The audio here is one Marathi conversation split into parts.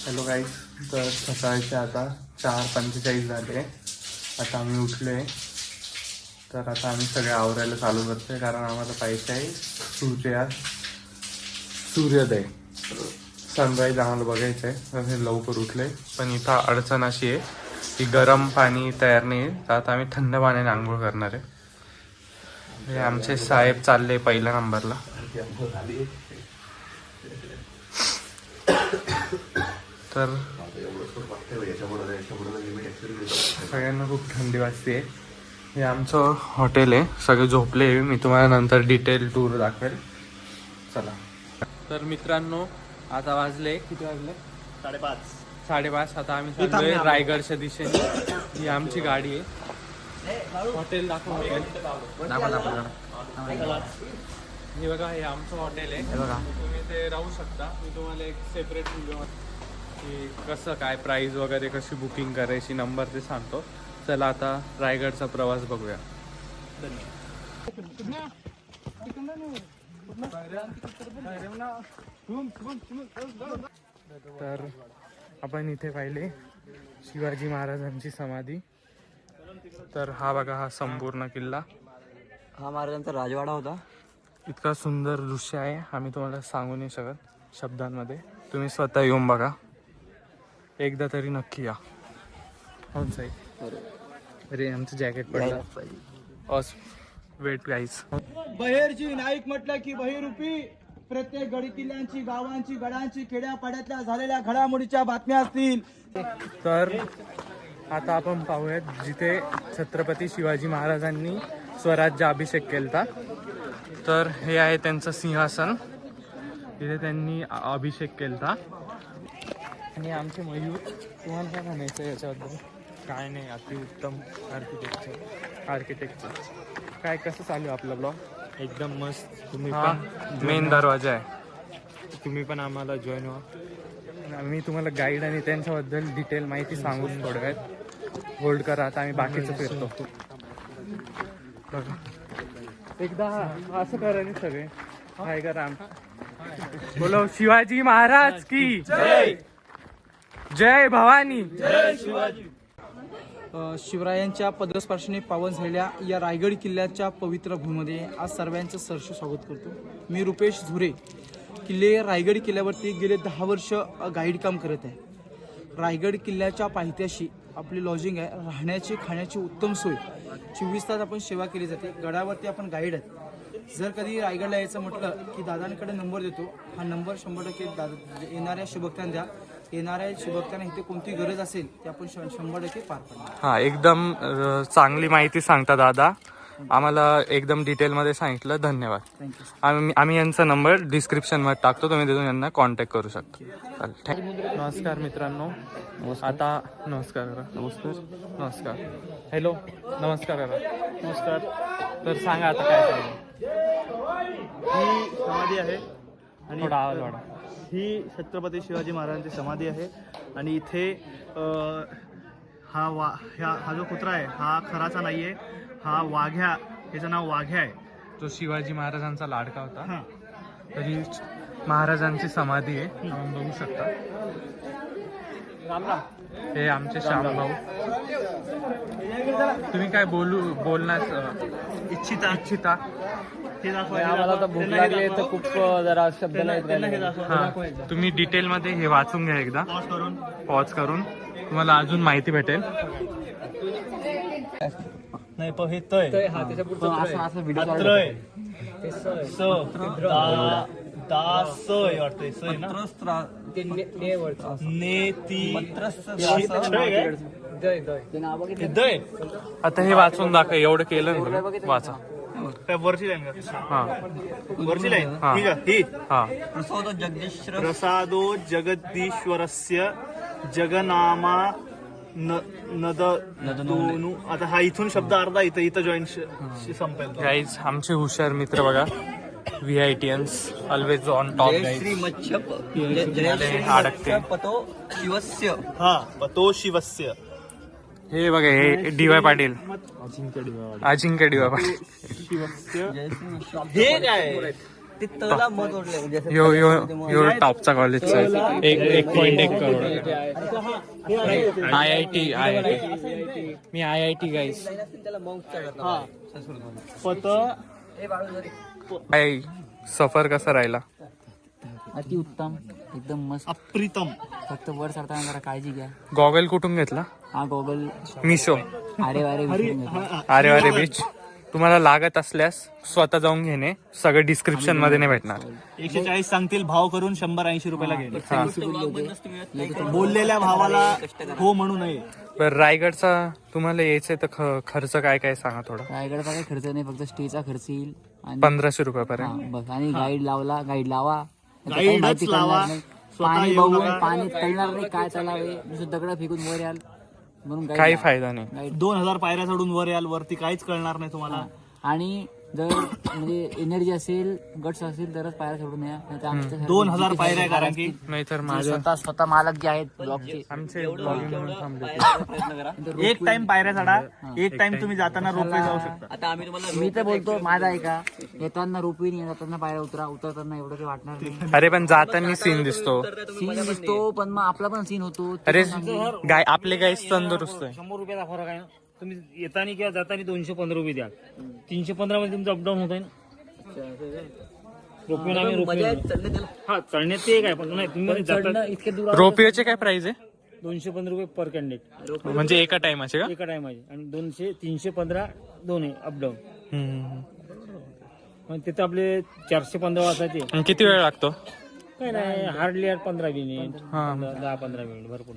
हॅलो गाईज, तर सकाळचे आता 4:45 झाले. आता आम्ही उठलो आहे. तर आता आम्ही सगळे आवरायला चालू करतो आहे, कारण आम्हाला पाहिजे आहे सूर्योदय, सनराईज आम्हाला बघायचं आहे. तर हे लवकर उठले, पण इथं अडचण अशी आहे की गरम पाणी तयार नाही आहे. तर आता आम्ही थंड पाण्याने आंघोळ करणार आहे. हे आमचे साहेब चालले पहिल्या नंबरला. तर सगळ्यांना खूप थंडी वाजते. हे आमचं हॉटेल आहे, सगळे झोपले. मी तुम्हाला नंतर डिटेल टूर दाखवेल. चला. तर मित्रांनो, आता वाजले किती वाजले? 5:30. आता आम्ही चाललोय रायगडच्या दिशेने. ही आमची गाडी आहे. हॉटेल दाखव. हे बघा, हे आमचं हॉटेल आहे. हे बघा, तुम्ही ते राहू शकता. मी तुम्हाला एक सेपरेट व्हिडिओ की कसं काय प्राईस वगैरे, कशी बुकिंग करायची, नंबर ते सांगतो. चला आता रायगडचा प्रवास बघूया. तर आपण इथे पाहिले शिवाजी महाराजांची समाधी. तर हा बघा, हा संपूर्ण किल्ला, हा महाराजांचा राजवाडा होता. इतका सुंदर दृश्य आहे, आम्ही तुम्हाला सांगू नाही शकत शब्दांमध्ये. तुम्ही स्वतः येऊन बघा, एकदा तरी नक्की या. हो साहेब. अरे आमचं जॅकेट पडलं. Weight guys. बहेरजी नाईक म्हटलं की बहिरूपी प्रत्येक गडी किल्ल्यांची, गावांची, गडांची, खेड्यापाड्यातल्या झालेल्या घडामोडीच्या बातम्या असतील. तर आता आपण पाहूयात जिथे छत्रपती शिवाजी महाराजांनी स्वराज्य अभिषेक केलता. तर हे आहे त्यांचं सिंहासन, इथे त्यांनी अभिषेक केलता. आणि आमचे मयूर, तुम्हाला काय म्हणायचं याच्याबद्दल? काय नाही, अतिउत्तम आर्किटेक्चर. काय कसं चालू आहे आपला ब्लॉग? एकदम मस्त. तुम्ही हा पण मेन दरवाजा आहे. तुम्ही पण आम्हाला जॉईन व्हा. मी तुम्हाला गाईड आणि त्यांच्याबद्दल डिटेल माहिती सांगू थोड्या वेळात. होल्ड करा, आता आम्ही बाकीचं फिरतो. बघा, एकदा असं करा आणि सगळे काय करा. बोलो शिवाजी महाराज की जय, जय भवानी. शिवरायांच्या पदस्पर्शाने पावन झालेल्या या रायगड किल्ल्याच्या पवित्र भूमीमध्ये आज सर्वांचं सहर्ष स्वागत करतो. मी रुपेश झुरे, रायगड किल्ल्यावरती गेले 10 वर्ष गाईड काम करत आहे. रायगड किल्ल्याच्या पायथ्याशी आपली लॉजिंग आहे, राहण्याची खाण्याची उत्तम सोय. 24 तास आपण सेवा केली जाते. गडावरती आपण गाईड आहेत. जर कधी रायगडला यायचं म्हटलं की दादांकडे नंबर देतो. हा नंबर 100% येणाऱ्या शुभभक्तांना द्या. येणाऱ्या शुभभक्तांना इथे कोणती गरज असेल ते आपण 100% पार पडणार. हा, एकदम चांगली माहिती सांगता दादा. आम्हाला एकदम डिटेलमध्ये सांगितलं, धन्यवाद. थँक्यू. आम्ही यांचा नंबर डिस्क्रिप्शनमध्ये टाकतो, तुम्ही तिथून यांना कॉन्टॅक्ट करू शकता. नमस्कार मित्रांनो. आता नमस्कार करा. नमस्कार. हॅलो, नमस्कार करा. नमस्कार. तर सांगा आता काय चालू. ही समाधी आहे आणि थोडा आवाज वाढा. ही छत्रपती शिवाजी महाराजांची समाधी आहे. आणि इथे हा जो कुत्रा आहे हा खराचा नाही आहे. हा वाघ्या, ह्याचं नाव वाघ्या आहे. तो शिवाजी महाराजांचा लाडका होता. हां. तरी महाराजांची समाधी आहे, आपण बघू शकता. हे आमचे श्यामभाऊ. तुम्ही काय बोलणार इच्छिता? हे दाखवा. आम्हाला तर भूक लागली तर खूप जरा शब्द नाही. हां, तुम्ही डिटेलमध्ये हे वाचून घ्या एकदा, पॉज करून. तुम्हाला अजून माहिती भेटेल. नाही पण हे तय असं व्हिडिओ अत्रय स दा सय वाटतंय. सय ना, ने ती दय. आता हे वाचून दाखव. एवढं केलं ना तुम्ही, वाचा. काय वरची लाईन का? हां वरची लाईन हां. ठीक आहे. ही हां. प्रसादो जगदीश्वरस्य जगनामा नदनु. आता हा इथून शब्द अर्धा इथं जॉईन संपेल. गाईज, आमचे हुशार मित्र बघा, VITians ऑलवेज ऑन टॉप. श्री मच्छप अडकते. पतो शिवस्य. हा, पतो शिवस्य. हे बघा, हे DY पाटील, अजिंक्य DY पाटील. शिवस्य. हे काय यो टॉपचा कॉलेजचा आहे. एक 1.1 करोड. IIT मी IIT गाईस. काय सफर कसा राहिला? अति उत्तम, एकदम मस्त, अप्रितम. फक्त वर चढताना जरा काळजी घ्या. गॉगल कुठून घेतला? हा गॉगल मिशो. अरे बीच. तुम्हाला लागत असल्यास स्वतः जाऊन घेणे. सगळं डिस्क्रिप्शन मध्ये नाही भेटणार. 140 सांगतील भाव करून 180 रुपयाला घेणे. बोललेल्या भावाला हो म्हणू नये. बरं, रायगडचा तुम्हाला यायचंय तर खर्च काय काय सांगा थोडा. रायगडचा काही खर्च नाही, फक्त स्टेचा खर्च येईल आणि 1500 रुपयापर्यंत. हा, बस. आणि गाईड लावा. गाईडच काही माहिती लावा. कळणार नाही. स्वतः पाणी येऊ बघून नका. पाणी कळणार नाही काय चालावे. नुसतं दगड फेकून वर याल म्हणून guide काही लावा. फायदा नाही. Guide. 2000 पायऱ्या चढून वर याल, वरती काहीच कळणार नाही तुम्हाला. आणि जर म्हणजे एनर्जी असेल, गट्स असेल तरच पायऱ्या सोडून या. नाहीतर आमच्या 2000 पायऱ्या आहे, कारण की नाहीतर जे माझं स्वतः मालक जे आहेत ब्लॉकचे, आमचे ब्लॉगिंग म्हणून थांबले. एक टाइम पायऱ्या चढा, एक टाइम तुम्ही जाताना रोपवे जाऊ शकता. मी तर बोलतो माझा आहे का, येताना रोपी नाही, जाताना पायऱ्या उतरताना एवढं काही वाटणार नाही. अरे पण जाताना सीन दिसतो. सीन दिसतो पण मग आपला पण सीन होतो. अरे गाय आपले गाईस तंदुरुस्त आहे. 100 रुपयाचा फरक आहे ना. तुम्ही येताना किंवा जाताना 215 रुपये द्या. 315 मध्ये तुमचं अपडाऊन होत आहे ना. हा, चढण्यात ते काय पण नाही. तुम्ही जाता इतके दूर रोपवेचे काय प्राइस आहे? 215 रुपये पर कॅन्डिडेट म्हणजे एका टाइमाचे का? एका टायमाचे. आणि 315 दोन आहे अपडाऊन. मग तिथं आपले 415 वाजायचे. आणि किती वेळ लागतो? काय नाही, हार्डली 15 मिनिट, हा. 10-15 मिनिट भरपूर.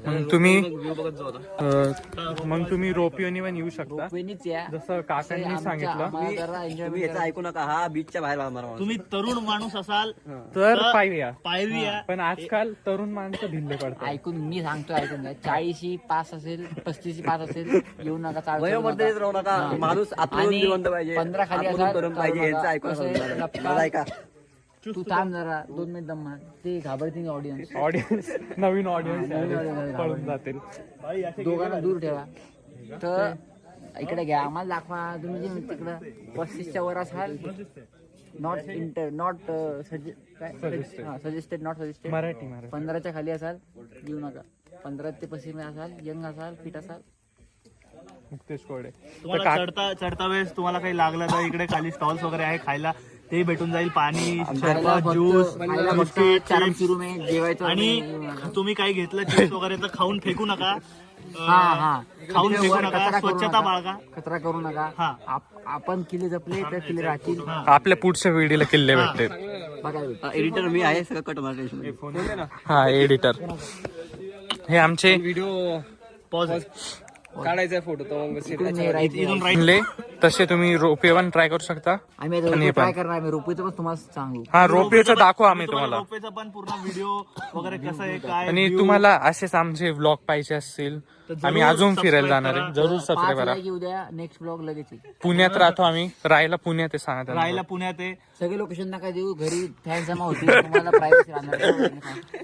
मग तुम्ही रोपवेने पण येऊ शकता. रोपवेनीच या. जसं काकांनी सांगितलं एन्जॉय ऐकू नका, हा बीचच्या बाहेर मारा. तुम्ही तरुण माणूस असाल तर पाहिजे. पायरी या. पण आजकाल तरुण माणसं भिल्ले पडतात. ऐकून मी सांगतो, ऐकून घ्या. 40 पास असेल, 35 पास असेल, येऊ नका. चाल करू वयोमर्यादेत राहू नका. हा. माणूस आत्महत्या आणि जिवंत पाहिजे. 15 खाली आत्महत्या असाल करून पाहिजे. करू यांचं नका. ऐकून कसं आहे, समजणार. गप्पा. मला ऐका. तू थांब जरा 2 मिनिट दम मार. ते घाबरतील ऑडियन्स. ऑडियन्स नवीन ऑडियन्स नवीन पळून जातील. दोघांना दूर ठेवा. तर इकडे घ्या, आम्हाला दाखवा. तुम्ही जे तिकडं 35च्या वर असाल, not suggested, not suggested. Marathi 15च्या खाली असाल येऊ नका. 15 ते 35 मध्ये असाल, यंग असाल, फिट असाल. मुक्तेश कोरडे. तुम्हाला चढता वेळेस तुम्हाला काही लागलं तर इकडे खाली स्टॉल्स वगैरे आहे खायला, ते भेटून जाईल. पाणी, सरबत, ज्यूस, खायला फक्त बिस्किट, चारम चिप्स. सुरू आहे. जेवायचं आणि तुम्ही काही घेतलं चिप्स वगैरे तर खाऊन फेकू नका. हा खाऊन तिथे फेकू वर नका. कचरा करू स्वच्छता नका. बाळगा. कचरा करू नका. हा. आपण किल्ले जपले तर किल्ले राहतील. आपल्या पुढच्या पिढीला किल्ले भेटते. बघा एडिटर मी आहे, सगळं कट मार्केट. हा, एडिटर. हे आमचे पॉज. काढायचा फोटो तो मग इकडून हे राईट. इथून राईट. किल्ले तसे तुम्ही रोपवे पण ट्राय करू शकता. आम्ही आणि हे ट्राय पण. करणार. आम्ही रोपवेचं पण तुम्हाला सांगू. हा, रोपवेचं दाखवू आम्ही तुम्हाला. रोपवेचा पण पूर्ण व्हिडिओ वगैरे कसं आहे काय आणि view. तुम्हाला असेच आमचे व्लॉग पाहिजे असतील, जरूर आम्ही अजून फिरायला subscribe जाणार आहे. करा. जरूर 5 सबस्क्राईब करा. लाईक येऊ द्या. नेक्स्ट ब्लॉग लगेच येईल. पुण्यात राहतो आम्ही. राहायला पुण्यात आहे, सांगा त्यांना. राहायला पुण्यात आहे. सगळे लोकेशन नका देऊ. घरी फॅन जमा होतील. तुम्हाला प्रायव्हसी राहणार.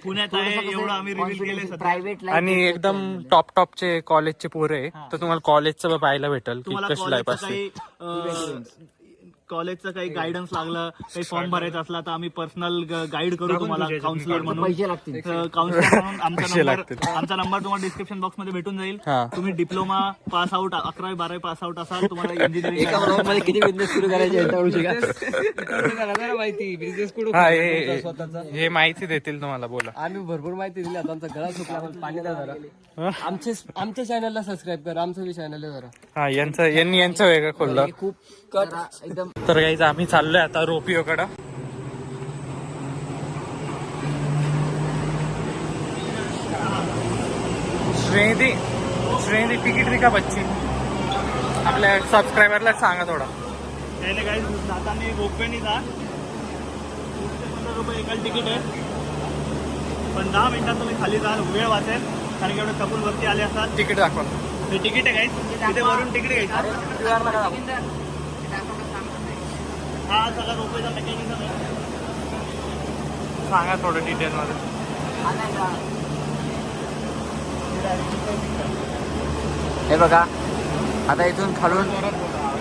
पुण्यात आहे एवढं आम्ही रिव्हील केलंय सध्या. प्रायव्हेट आणि एकदम टॉपचे कॉलेजचे पोरे आहे, तर तुम्हाला कॉलेजचं पाहायला भेटेल की तुम्हाला कशी लाईफ कॉलेजचं असते. कॉलेजचं काही गायडन्स लागलं, काही फॉर्म भरायचा असला तर आम्ही पर्सनल गाईड करू तुम्हाला, काउन्सिलर म्हणून. पैसे लागतील. काउन्सिलर म्हणून पैसे लागतील. आमचा नंबर तुम्हाला डिस्क्रिप्शन बॉक्स मध्ये भेटून जाईल. हा. तुम्ही डिप्लोमा पास आउट, 11वी-12वी पास आउट असाल, तुम्हाला एका इंजिनिअरिंग ब्लॉग मध्ये किती बिझनेस सुरू करायचे याच्याकडून शिका. माहिती बिझनेस कुठं हा, हे माहिती देतील तुम्हाला. बोला. आम्ही भरपूर माहिती दिली. आता आमचा गळा सुकला, पण पाणी द्या जरा. आमच्या चॅनलला सबस्क्राईब करा. आमचं बी चॅनल आहे जरा. हा, यांचं वेगळं खोललं. खूप जरा एकदम. तर काही आम्ही चाललोय आता रोपिओकडं. श्रेणी तिकीट रिका बच्ची. आपल्या सबस्क्रायबरला सांगा थोडा. त्याने काही जाताना रोपवेनी जा. 15 रुपये एकाच तिकीट आहे. पण 10 मिनिटात तुम्ही खाली जाल, वेळ वाचेल. कारण की एवढे कपूल वरती आले असतात. तिकीट दाखवा. हे तिकीट आहे काही, तिथे वरून तिकीट घ्यायचं. हा सगळा रोपवेचा मेकॅनिझम आहे. सांगा थोडं डिटेल मध्ये. हे बघा, आता इथून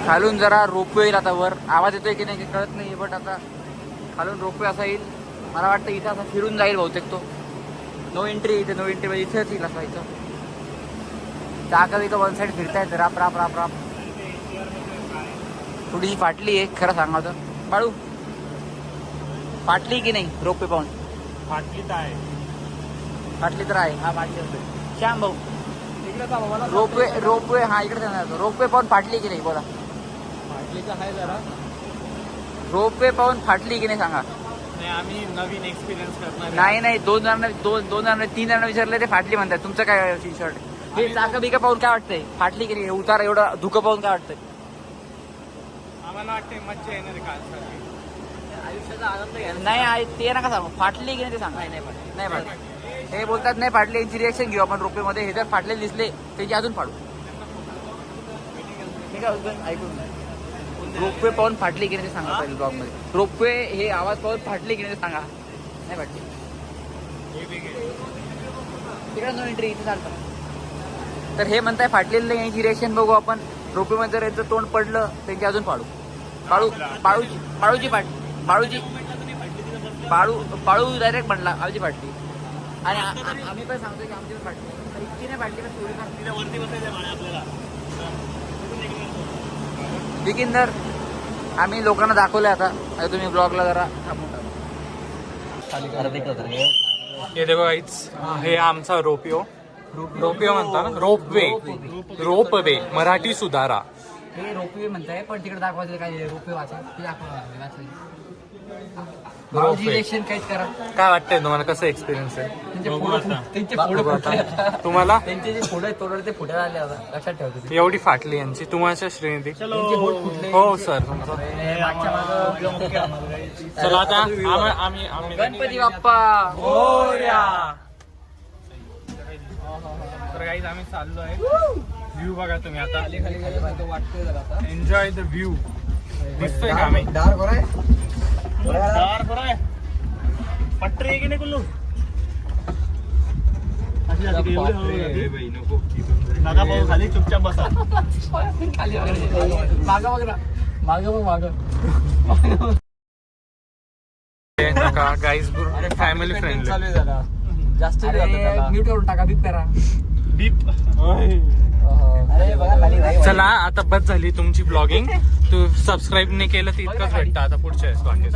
खालून जरा रोपवे येईल. आता वर आवाज येतोय की नाही कळत नाही, बट आता खालून रोपवे असा येईल. मला वाटतं इथं असं फिरून जाईल बहुतेक तो. नो एंट्री इथे, नो एंट्री म्हणजे इथेच येईल असं इथं. चाका इथं वन साईड फिरतायत राप राप राप राप. थोडीशी फाटली आहे खरं सांगा तर. बाळू फाटली की नाही रोपवे पाहून? फाटली तर आहे. फाटली तर आहे. हा फाटली असेल. श्याम भाऊ रोपवे हा इकडे जाणार. रोपवे पाहून फाटली की नाही बोला. रोपवे पाहून फाटली की नाही सांगा. आम्ही नवीन एक्सपिरियन्स करणार. नाही दोन जणांना 3 जणांना विचारले ते फाटली म्हणतात. तुमचं काय टी शर्ट हे चाका बिका पाहून काय वाटतंय? फाटली की नाही? उतार एवढं धुकं पाहून काय वाटतंय? आम्हाला वाटते मज्जा येणार काल आयुष्याचा आनंद घ्या. नाही ते नका सांगू. फाटली की नाही ते सांगा. नाही फाटली. हे बोलतात नाही फाटली, यांची रिएक्शन घेऊ आपण रोपवे मध्ये. हे जर फाटले दिसले त्याची अजून फाडू. हे काय होतं ऐकून. रोपवे पाहून फाटली की नाही ते सांगा पहिले ब्लॉग मध्ये. रोपवे हे आवाज पाहून फाटली की नाही ते सांगा. नाही फाटली. तिकडे नो एंट्री इथे चालतं. तर हे म्हणताय फाटलेलं नाही, यांची रिएक्शन बघू आपण. रोपवे मध्ये जर यांचं तोंड पडलं त्यांची अजून फाडू. बाळू डायरेक्ट म्हणला आमची फाटली. आणि आम्ही पण सांगतोय की आमची पण फाटली. तर इतकी नाही फाटली तर थोडी फाटली. वरती बसायचं आहे आपल्याला. बिगिनर आम्ही लोकांना दाखवलं आता. तुम्ही ब्लॉगला जरा थांबून टाका. हे देखो गाईज, हे आमचा रोपिओ म्हणता ना. रोपवे मराठी सुधारा. हे रोपवे म्हणताय पण तिकडे दाखवायचं काय रोपवे वाचायचं ते दाखवा. रिएक्शन काहीच करा. काय वाटतंय तुम्हाला? कसं एक्सपिरियन्स आहे तुम्हाला? त्यांचे जे फोटो आहेत तोडले ते फोटो आले आता लक्षात ठेवतो. एवढी फाटली यांची तुम्हाला श्रीनिधी? हो सर. चला आता आम्ही गणपती बाप्पा तर गाईज आम्ही चाललो आहे. व्ह्यू बघा तुम्ही आता. Enjoy the view. दिसतोय का आम्ही? पट्टरी आहे की नाही कुल्लू? नका भाऊ खाली चुपचाप बसा. Guys family friendly. जास्त म्यूट करून टाका. बीप करा. बीप. चला आता बस झाली तुमची ब्लॉगिंग. तू सबस्क्राईब नाही केलं तर इतकंच भेटतं आता पुढच्या वेळेस बाकी.